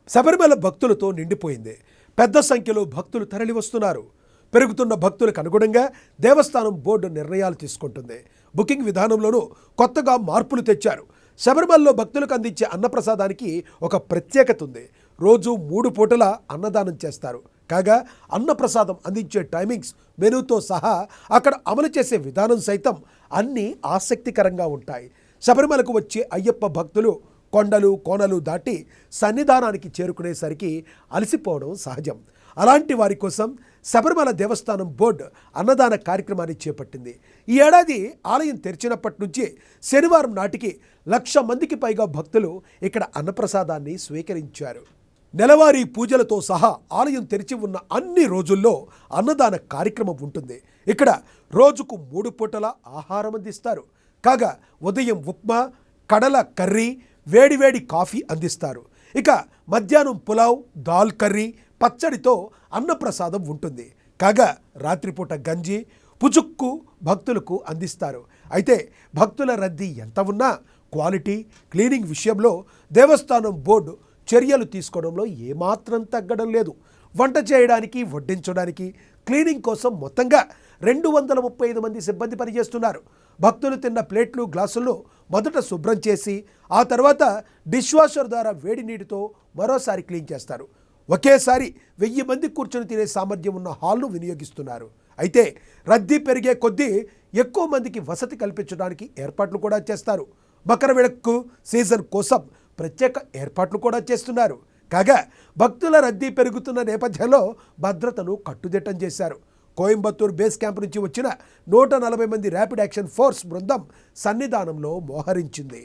శబరిమల భక్తులతో నిండిపోయింది. పెద్ద సంఖ్యలో భక్తులు తరలి వస్తున్నారు. పెరుగుతున్న భక్తులకు అనుగుణంగా దేవస్థానం బోర్డు నిర్ణయాలు తీసుకుంటుంది. బుకింగ్ విధానంలోనూ కొత్తగా మార్పులు తెచ్చారు. శబరిమలలో భక్తులకు అందించే అన్నప్రసాదానికి ఒక ప్రత్యేకత ఉంది. రోజు 3 పూటల అన్నదానం చేస్తారు. కాగా అన్నప్రసాదం అందించే టైమింగ్స్, మెనూతో సహా అక్కడ అమలు చేసే విధానం సైతం అన్నీ ఆసక్తికరంగా ఉంటాయి. శబరిమలకు వచ్చే అయ్యప్ప భక్తులు కొండలు కోనలు దాటి సన్నిధానానికి చేరుకునేసరికి అలసిపోవడం సహజం. అలాంటి వారి కోసం శబరిమల దేవస్థానం బోర్డు అన్నదాన కార్యక్రమాన్ని చేపట్టింది. ఈ ఏడాది ఆలయం తెరిచినప్పటి నుంచి శనివారం నాటికి 1,00,000 మందికి పైగా భక్తులు ఇక్కడ అన్నప్రసాదాన్ని స్వీకరించారు. నెలవారీ పూజలతో సహా ఆలయం తెరిచి ఉన్న అన్ని రోజుల్లో అన్నదాన కార్యక్రమం ఉంటుంది. ఇక్కడ రోజుకు 3 పూటల ఆహారం అందిస్తారు. కాగా ఉదయం ఉప్మా, కడల కర్రీ, వేడివేడి కాఫీ అందిస్తారు. ఇక మధ్యాహ్నం పులావ్, దాల్ కర్రీ, పచ్చడితో అన్నప్రసాదం ఉంటుంది. కాగా రాత్రిపూట గంజి, పుచుక్కు భక్తులకు అందిస్తారు. అయితే భక్తుల రద్దీ ఎంత ఉన్నా క్వాలిటీ, క్లీనింగ్ విషయంలో దేవస్థానం బోర్డు చర్యలు తీసుకోవడంలో ఏమాత్రం తగ్గడం లేదు. వంట చేయడానికి, వడ్డించడానికి, క్లీనింగ్ కోసం మొత్తంగా 235 మంది సిబ్బంది పనిచేస్తున్నారు. భక్తులు తిన్న ప్లేట్లు, గ్లాసుల్లో మొదట శుభ్రం చేసి ఆ తర్వాత డిష్ వాషర్ ద్వారా వేడి నీటితో మరోసారి క్లీన్ చేస్తారు. ఒకేసారి 1000 మంది కూర్చొని తినే సామర్థ్యం ఉన్న హాల్ను వినియోగిస్తున్నారు. అయితే రద్దీ పెరిగే కొద్దీ ఎక్కువ మందికి వసతి కల్పించడానికి ఏర్పాట్లు కూడా చేస్తారు. మకర విళక్కు సీజన్ కోసం ప్రత్యేక ఏర్పాట్లు కూడా చేస్తున్నారు. కాగా భక్తుల రద్దీ పెరుగుతున్న నేపథ్యంలో భద్రతను కట్టుదిట్టం చేశారు. కోయంబత్తూర్ బేస్ క్యాంప్ నుంచి వచ్చిన 140 మంది ర్యాపిడ్ యాక్షన్ ఫోర్స్ బృందం సన్నిధానంలో మోహరించింది.